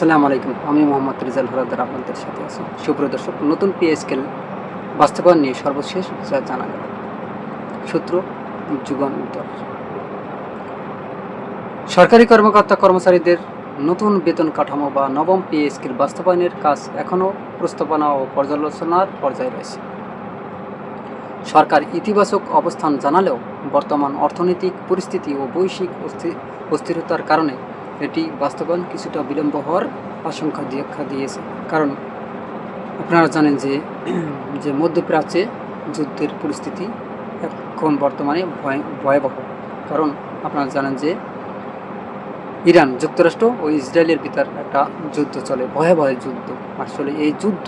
আসসালামু আলাইকুম। আমি মোহাম্মদ রেজাল হলাদার আপনাদের সাথে আছি। সুপ্রিয় দর্শক, নতুন পে স্কেল বাস্তবায়ন নিয়ে সর্বশেষ যা জানা গেল। সূত্র যুগান্তর। সরকারি কর্মকর্তা কর্মচারীদের নতুন বেতন কাঠামো বা নবম পে স্কেল বাস্তবায়নের কাজ এখনও প্রস্তাবনা ও পর্যালোচনার পর্যায়ে রয়েছে। সরকার ইতিবাচক অবস্থান জানালেও বর্তমান অর্থনৈতিক পরিস্থিতি ও বৈশ্বিক অস্থিরতার কারণে এটি বাস্তবায়ন কিছুটা বিলম্ব হওয়ার আশঙ্কা দেখা দিয়েছে। কারণ আপনারা জানেন যে মধ্যপ্রাচ্যে যুদ্ধের পরিস্থিতি এখন বর্তমানে ভয়াবহ। কারণ আপনারা জানেন যে ইরান, যুক্তরাষ্ট্র ও ইসরায়েলের ভিতর একটা যুদ্ধ চলে, ভয়াবহ যুদ্ধ। আসলে এই যুদ্ধ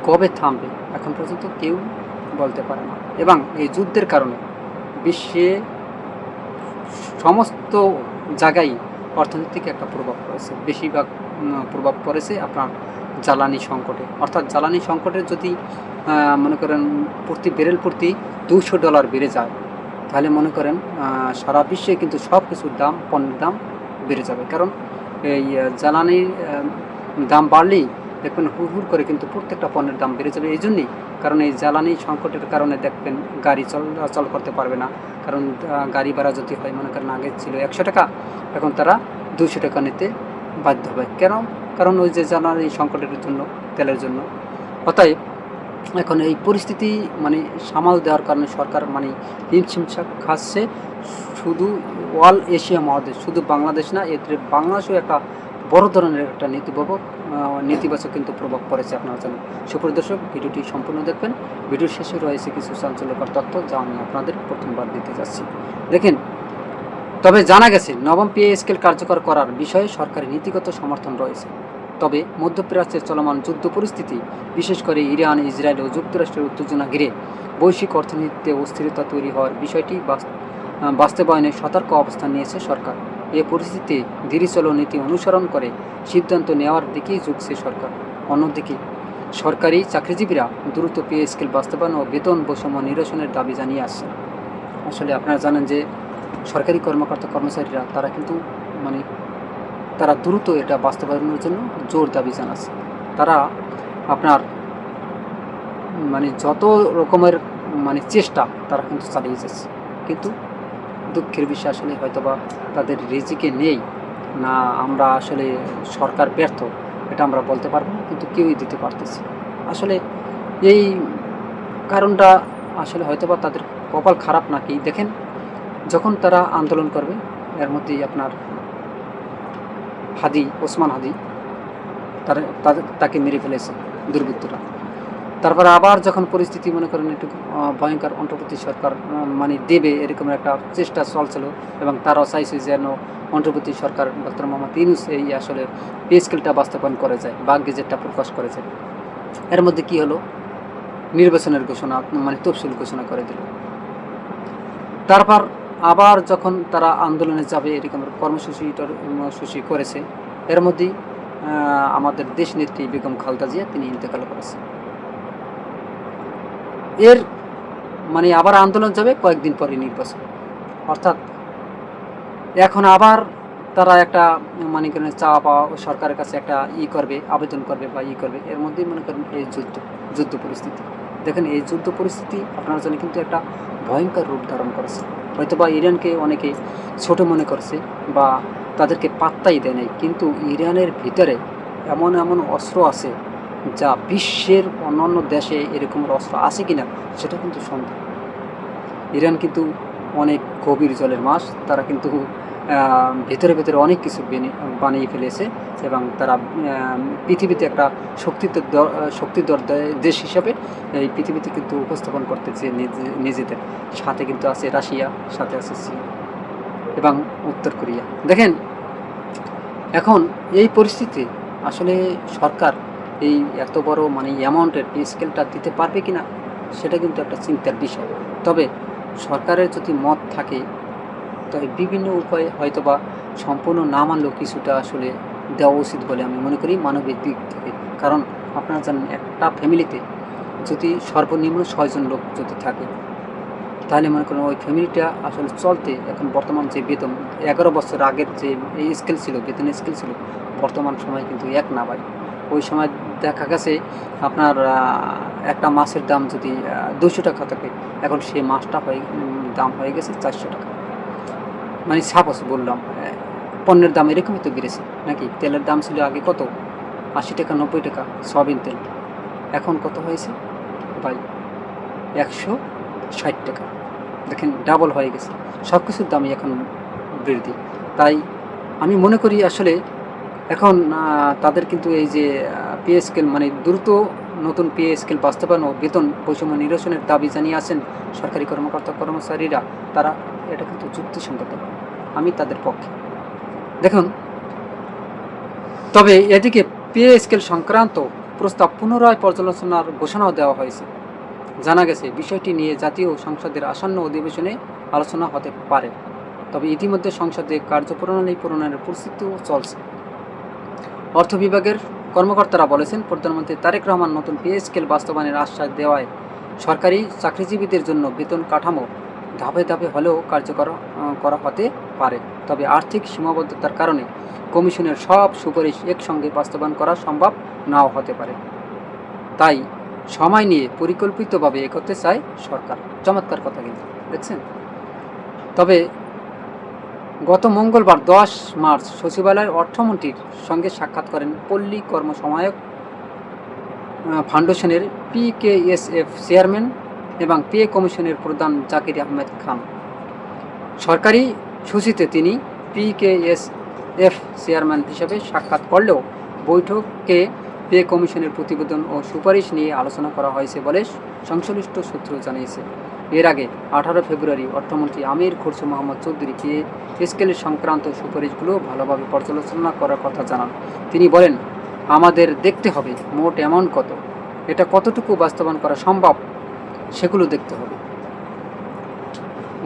কবে থামবে এখন পর্যন্ত কেউ বলতে পারে না, এবং এই যুদ্ধের কারণে বিশ্বে সমস্ত জায়গায় অর্থনৈতিক একটা প্রভাব পড়েছে। বেশিরভাগ প্রভাব পড়েছে আপনার জ্বালানি সংকটে। অর্থাৎ জ্বালানি সংকটে যদি মনে করেন প্রতি ব্যারেল প্রতি $200 বেড়ে যায়, তাহলে মনে করেন সারা বিশ্বে কিন্তু সব কিছুর দাম, পণ্যের দাম বেড়ে যাবে। কারণ এই জ্বালানির দাম বাড়লেই দেখবেন হুড় করে কিন্তু প্রত্যেকটা পণ্যের দাম বেড়ে যাবে। এই জন্যেই, কারণ এই জ্বালানি সংকটের কারণে দেখবেন গাড়ি চলাচল করতে পারবে না। কারণ গাড়ি ভাড়া যদি হয়, মনে করেন আগে ছিল 100 টাকা, এখন তারা 200 টাকা নিতে বাধ্য হবে। কেন? কারণ ওই যে জ্বালানি সংকটের জন্য, তেলের জন্য। অতএব এখন এই পরিস্থিতি সামাল দেওয়ার কারণে সরকার হিমশিম খাচ্ছে। শুধু অল এশিয়া মহাদেশ, শুধু বাংলাদেশ না, এতে বাংলাদেশেও একটা বড় ধরনের একটা নেতিবাচক কিন্তু প্রভাব পড়েছে। আপনারা জানেন। সুপ্রিয় দর্শক, ভিডিওটি সম্পূর্ণ দেখবেন। ভিডিওর শেষে রয়েছে কিছু চাঞ্চল্যকর তথ্য, যা আমি আপনাদের প্রথমবার দিতে যাচ্ছি। দেখেন, তবে জানা গেছে নবম পে স্কেল কার্যকর করার বিষয়ে সরকারি নীতিগত সমর্থন রয়েছে। তবে মধ্যপ্রাচ্যের চলমান যুদ্ধ পরিস্থিতি, বিশেষ করে ইরান, ইসরায়েল ও যুক্তরাষ্ট্রের উত্তেজনা ঘিরে বৈশ্বিক অর্থনীতিতে অস্থিরতা তৈরি হওয়ার বিষয়টি বাস্তবায়নে সতর্ক অবস্থান নিয়েছে সরকার। এ পরিস্থিতিতে ধীরচল নীতি অনুসরণ করে সিদ্ধান্ত নেওয়ার দিকেই ঝুঁকছে সরকার। অন্যদিকে সরকারি চাকরিজীবীরা দ্রুত পে স্কেল বাস্তবায়ন ও বেতন বৈষম্য নিরসনের দাবি জানিয়ে আসছেন। আসলে আপনারা জানেন যে সরকারি কর্মকর্তা কর্মচারীরা তারা কিন্তু তারা দ্রুত এটা বাস্তবায়নের জন্য জোর দাবি জানাচ্ছে। তারা আপনার যত রকমের চেষ্টা তারা কিন্তু চালিয়ে যাচ্ছে, কিন্তু দুঃখের বিষয় আসলে হয়তোবা তাদের রিজিকে নেই, না আমরা আসলে সরকার ব্যর্থ, এটা আমরা বলতে পারবো না, কিন্তু কেউই দিতে পারতেছে। আসলে এই কারণটা আসলে হয়তোবা তাদের কপাল খারাপ নাকি। দেখেন, যখন তারা আন্দোলন করবে, এর মধ্যেই আপনার ওসমান হাদি তাকে মেরে ফেলেছে দুর্বৃত্তরা। তারপরে আবার যখন পরিস্থিতি মনে করেন একটু ভয়ঙ্কর, অন্তর্বর্তী সরকার দেবে এরকম একটা চেষ্টা চলছিল, এবং তারাও চাইছে যেন অন্তর্বর্তী সরকার ডক্টর মোহাম্মদ ইউনূস এই আসলে পে স্কেলটা বাস্তবায়ন করে যায় বা গেজেটটা প্রকাশ করে যায়। এর মধ্যে কি হলো, নির্বাচনের ঘোষণা, তফসিল ঘোষণা করে দিল। তারপর আবার যখন তারা আন্দোলনে যাবে এরকম কর্মসূচি করেছে, এর মধ্যেই আমাদের দেশ নেত্রী বেগম খালেদা জিয়া তিনি ইন্তেকাল করেছে। এর আবার আন্দোলন যাবে, কয়েকদিন পরে নির্বাচন। অর্থাৎ এখন আবার তারা একটা চাওয়া পাওয়া সরকারের কাছে একটা করবে, আবেদন করবে বা করবে। এর মধ্যেই মনে করেন এই যুদ্ধ পরিস্থিতি। দেখেন, এই যুদ্ধ পরিস্থিতি আপনার জন্য কিন্তু একটা ভয়ঙ্কর রূপ ধারণ করেছে। হয়তো বা ইরানকে অনেকে ছোট মনে করছে বা তাদেরকে পাত্তাই দেয় নাই, কিন্তু ইরানের ভিতরে এমন এমন অস্ত্র আছে যা বিশ্বের অন্যান্য দেশে এরকম অস্ত্র আছে কিনা সেটা কিন্তু সন্দেহ। ইরান কিন্তু অনেক গভীর জলের মাছ, তারা কিন্তু ভেতরে ভেতরে অনেক কিছু বানিয়ে ফেলেছে, এবং তারা পৃথিবীতে একটা শক্তিধর দেশ হিসাবে এই পৃথিবীতে কিন্তু উপস্থাপন করতেছে নিজেদের। সাথে কিন্তু আছে রাশিয়া, সাথে আছে চীন এবং উত্তর কোরিয়া। দেখেন, এখন এই পরিস্থিতি আসলে সরকার এই এত বড় অ্যামাউন্টের পে স্কেলটা দিতে পারবে কিনা সেটা কিন্তু একটা চিন্তার বিষয়। তবে সরকারের যদি মত থাকে, তবে বিভিন্ন উপায়ে হয়তোবা সম্পূর্ণ না মানলেও কিছুটা আসলে দেওয়া উচিত বলে আমি মনে করি মানবিক দিক থেকে। কারণ আপনারা জানেন, একটা ফ্যামিলিতে যদি সর্বনিম্ন 6 জন লোক যদি থাকে, তাহলে মনে করেন ওই ফ্যামিলিটা আসলে চলতে এখন বর্তমান যে বেতন 11 বছর আগের যে এই স্কেল ছিল, বেতনের স্কেল ছিল, বর্তমান সময় কিন্তু এক না ভাই। ওই সময় দেখা গেছে আপনার একটা মাছের দাম যদি 200 টাকা থাকে, এখন সেই মাছটা দাম হয়ে গেছে 400 টাকা। মানে সাপোজ বললাম, পণ্যের দাম এরকমই তো বেড়েছে নাকি? তেলের দাম ছিল আগে কত, 80 টাকা 90 টাকা সয়াবিন তেল, এখন কত হয়েছে ভাই? 160 টাকা। দেখেন ডাবল হয়ে গেছে, সব কিছুর দামই এখন বৃদ্ধি। তাই আমি মনে করি আসলে এখন তাদের কিন্তু এই যে পে স্কেল, মানে দ্রুত নতুন পে স্কেল বাস্তবায়ন ও বেতন বৈষম্য নিরসনের দাবি জানিয়ে আছেন সরকারি কর্মকর্তা কর্মচারীরা। তারা এটা কিন্তু যুক্তিসঙ্গত, আমি তাদের পক্ষে। দেখুন, তবে এদিকে পে স্কেল সংক্রান্ত প্রস্তাব পুনরায় পর্যালোচনার ঘোষণাও দেওয়া হয়েছে। জানা গেছে বিষয়টি নিয়ে জাতীয় সংসদের আসন্ন অধিবেশনে আলোচনা হতে পারে। তবে ইতিমধ্যে সংসদে কার্যপ্রণালী প্রণয়নের প্রস্তুতিও চলছে। অর্থ বিভাগের কর্মকর্তারা বলেছেন, প্রধানমন্ত্রী তারেক রহমান নতুন পে স্কেল বাস্তবায়নের আশ্বাস দেওয়ায় সরকারি চাকরিজীবীদের জন্য বেতন কাঠামো ধাপে ধাপে হলেও কার্যকর করা হতে পারে। তবে আর্থিক সীমাবদ্ধতার কারণে কমিশনের সব সুপারিশ একসঙ্গে বাস্তবায়ন করা সম্ভব নাও হতে পারে। তাই সময় নিয়ে পরিকল্পিতভাবে এগোতে চায় সরকার। চমৎকার কথা কিন্তু, দেখছেন। তবে গত মঙ্গলবার 10 মার্চ সচিবালয়ের অর্থমন্ত্রীর সঙ্গে সাক্ষাৎ করেন পল্লী কর্মসহায়ক ফাউন্ডেশনের PKSF চেয়ারম্যান এবং পে কমিশনের প্রধান জাকির আহমেদ খান। সরকারি সূচিতে তিনি PKSF চেয়ারম্যান হিসেবে সাক্ষাৎ করলেও বৈঠকে পে কমিশনের প্রতিবেদন ও সুপারিশ নিয়ে আলোচনা করা হয়েছে বলে সংশ্লিষ্ট সূত্র জানিয়েছে। এর আগে 18 ফেব্রুয়ারি অর্থমন্ত্রী আমির খসরু মোহাম্মদ চৌধুরী পে স্কেলের সংক্রান্ত সুপারিশগুলো ভালোভাবে পর্যালোচনা করার কথা জানান। তিনি বলেন, আমাদের দেখতে হবে মোট অ্যামাউন্ট কত, এটা কতটুকু বাস্তবায়ন করা সম্ভব সেগুলো দেখতে হবে।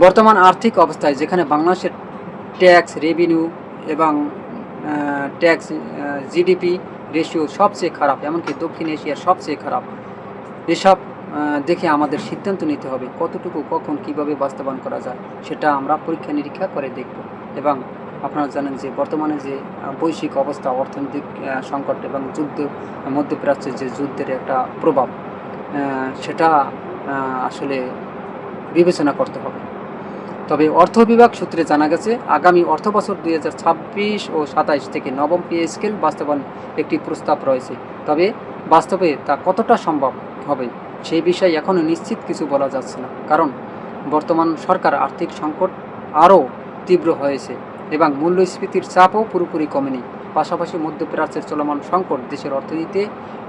বর্তমান আর্থিক অবস্থায় যেখানে বাংলাদেশের ট্যাক্স রেভিনিউ এবং ট্যাক্স জিডিপি রেশিও সবচেয়ে খারাপ, এমনকি দক্ষিণ এশিয়ার সবচেয়ে খারাপ, এসব দেখে আমাদের সিদ্ধান্ত নিতে হবে কতটুকু কখন কিভাবে বাস্তবায়ন করা যায়, সেটা আমরা পরীক্ষা নিরীক্ষা করে দেখব। এবং আপনারা জানেন যে বর্তমানে যে বৈশ্বিক অবস্থা, অর্থনৈতিক সংকট এবং যুদ্ধ, মধ্যপ্রাচ্যের যে যুদ্ধের একটা প্রভাব, সেটা আসলে বিবেচনা করতে হবে। তবে অর্থ বিভাগ সূত্রে জানা গেছে, আগামী অর্থবছর 2026 ও 27 থেকে নবম পে স্কেল বাস্তবায়ন একটি প্রস্তাব রয়েছে। তবে বাস্তবে তা কতটা সম্ভব হবে সেই বিষয়ে এখনও নিশ্চিত কিছু বলা যাচ্ছে না, কারণ বর্তমান সরকার আর্থিক সংকট আরও তীব্র হয়েছে এবং মূল্যস্ফীতির চাপও পুরোপুরি কমেনি। পাশাপাশি মধ্যপ্রাচ্যের চলমান সংকট দেশের অর্থনীতিতে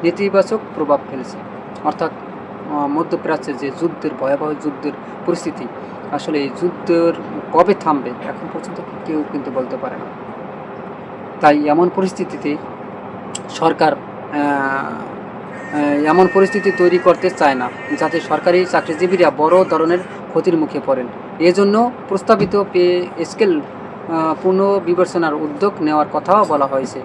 নেতিবাচক প্রভাব ফেলেছে। অর্থাৎ মধ্যপ্রাচ্যে যে যুদ্ধের, ভয়াবহ যুদ্ধের পরিস্থিতি, আসলে এই যুদ্ধের কবে থামবে এখন পর্যন্ত কেউ কিন্তু বলতে পারে না। তাই এমন পরিস্থিতিতে সরকার এমন পরিস্থিতি তৈরি করতে চায় না যাতে সরকারি চাকরিজীবীরা বড় ধরনের ক্ষতির মুখে পড়েন। এজন্য প্রস্তাবিত পে স্কেল পুনর্বিবেচনার উদ্যোগ নেওয়ার কথাও বলা হয়েছে।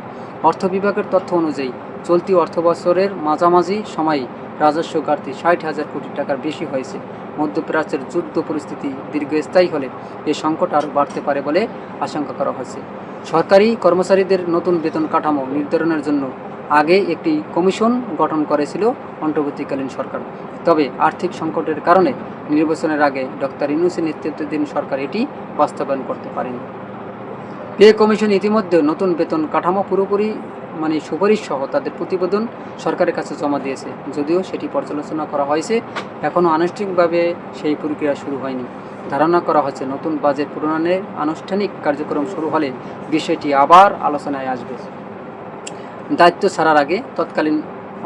অর্থ বিভাগের তথ্য অনুযায়ী চলতি অর্থবছরের মাঝামাঝি সময়ে রাজস্ব ঘাটতি 60,000 কোটি টাকার বেশি হয়েছে। মধ্যপ্রাচ্যের যুদ্ধ পরিস্থিতি দীর্ঘস্থায়ী হলে এ সংকট আরও বাড়তে পারে বলে আশঙ্কা করা হয়েছে। সরকারি কর্মচারীদের নতুন বেতন কাঠামো নির্ধারণের জন্য আগে একটি কমিশন গঠন করেছিল অন্তর্বর্তীকালীন সরকার। তবে আর্থিক সংকটের কারণে নির্বাচনের আগে ডক্টর ইউনূসের নেতৃত্বাধীন সরকার এটি বাস্তবায়ন করতে পারেনি। পে কমিশন ইতিমধ্যে নতুন বেতন কাঠামো পুরোপুরি সুপারিশ সহ তাদের প্রতিবেদন সরকারের কাছে জমা দিয়েছে। যদিও সেটি পর্যালোচনা করা হয়েছে, এখনও আনুষ্ঠানিকভাবে সেই প্রক্রিয়া শুরু হয়নি। ধারণা করা হচ্ছে নতুন বাজেট প্রণয়নের আনুষ্ঠানিক কার্যক্রম শুরু হলে বিষয়টি আবার আলোচনায় আসবে। দায়িত্ব ছাড়ার আগে তৎকালীন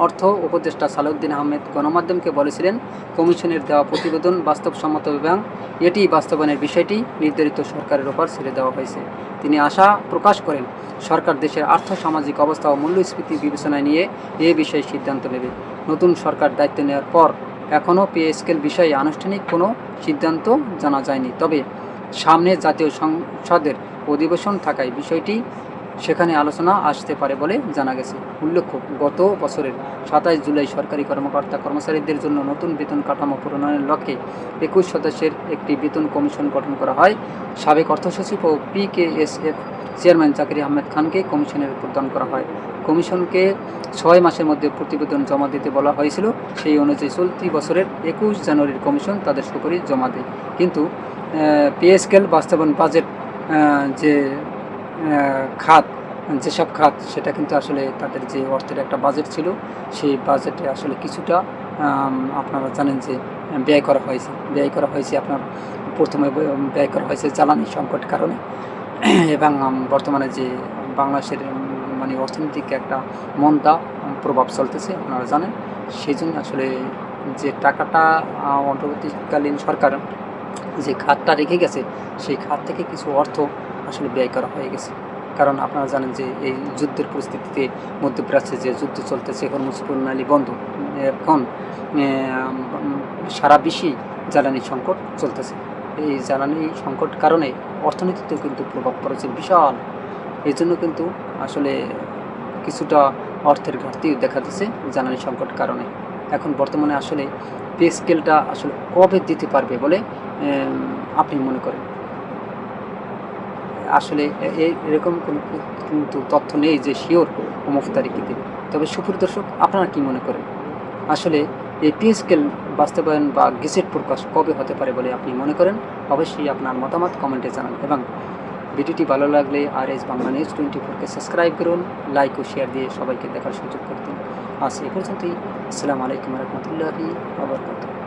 অর্থ উপদেষ্টা সালাউদ্দিন আহমেদ গণমাধ্যমকে বলেছিলেন, কমিশনের দেওয়া প্রতিবেদন বাস্তবসম্মত এবং এটি বাস্তবায়নের বিষয়টি নির্ধারিত সরকারের ওপর ছেড়ে দেওয়া হয়েছে। তিনি আশা প্রকাশ করেন, সরকার দেশের আর্থসামাজিক অবস্থা ও মূল্যস্ফীতি বিবেচনায় নিয়ে এ বিষয়ে সিদ্ধান্ত নেবে। নতুন সরকার দায়িত্ব নেওয়ার পর এখনও পে স্কেল বিষয়ে আনুষ্ঠানিক কোনো সিদ্ধান্ত জানা যায়নি। তবে সামনে জাতীয় সংসদের অধিবেশন থাকায় বিষয়টি সেখানে আলোচনা আসতে পারে বলে জানা গেছে। উল্লেখ্য, গত বছরের 27 জুলাই সরকারি কর্মকর্তা কর্মচারীদের জন্য নতুন বেতন কাঠামো প্রণয়নের লক্ষ্যে 21 সদস্যের একটি বেতন কমিশন গঠন করা হয়। সাবেক অর্থসচিব ও PKSF চেয়ারম্যান জাকির আহমেদ খানকে কমিশনের প্রদান করা হয়। কমিশনকে 6 মাসের মধ্যে প্রতিবেদন জমা দিতে বলা হয়েছিল। সেই অনুযায়ী চলতি বছরের 21 জানুয়ারির কমিশন তাদের সুপারিশ জমা দেয়। কিন্তু পে স্কেল বাস্তবায়ন বাজেট যে খাত, যেসব খাত, সেটা কিন্তু আসলে তাদের যে অর্থের একটা বাজেট ছিল, সেই বাজেটে আসলে কিছুটা আপনারা জানেন যে ব্যয় করা হয়েছে আপনার প্রথমে ব্যয় করা হয়েছে জ্বালানি সংকট কারণে এবং বর্তমানে যে বাংলাদেশের মানে অর্থনৈতিক একটা মন্দা প্রভাব চলতেছে আপনারা জানেন। সেই জন্য আসলে যে টাকাটা অন্তর্বর্তীকালীন সরকার যে খাতটা রেখে গেছে, সেই খাত থেকে কিছু অর্থ আসলে ব্যয় করা হয়ে গেছে। কারণ আপনারা জানেন যে এই যুদ্ধের পরিস্থিতিতে মধ্যপ্রাচ্যে যে যুদ্ধ চলতেছে, হরমুজ প্রণালী বন্ধ, এখন সারা বিশ্বেই জ্বালানি সংকট চলতেছে। এই জ্বালানি সংকট কারণে অর্থনীতিতেও কিন্তু প্রভাব পড়েছে বিশাল। এই জন্য কিন্তু আসলে কিছুটা অর্থের ঘাটতিও দেখা দিচ্ছে জ্বালানি সংকট কারণে। এখন বর্তমানে আসলে পে স্কেলটা আসলে কবে দিতে পারবে বলে আপনি মনে করেন? আসলে এরকম কোনো কিন্তু তথ্য নেই যে শিওর অমুক তারিখে দেবে। তবে সুপ্রিয় দর্শক, আপনারা কি মনে করেন আসলে এই পে স্কেল বাস্তবায়ন বা গেজেট প্রকাশ কবে হতে পারে বলে আপনি মনে করেন? অবশ্যই আপনার মতামত কমেন্টে জানান এবং ভিডিওটি ভালো লাগলে RS বাংলা নিউজ 24-কে সাবস্ক্রাইব করুন, লাইক ও শেয়ার দিয়ে সবাইকে দেখার সুযোগ করে দিন। আজ এই পর্যন্তই। আসসালামু আলাইকুম ওয়া রাহমাতুল্লাহি ওয়া বারাকাতুহু।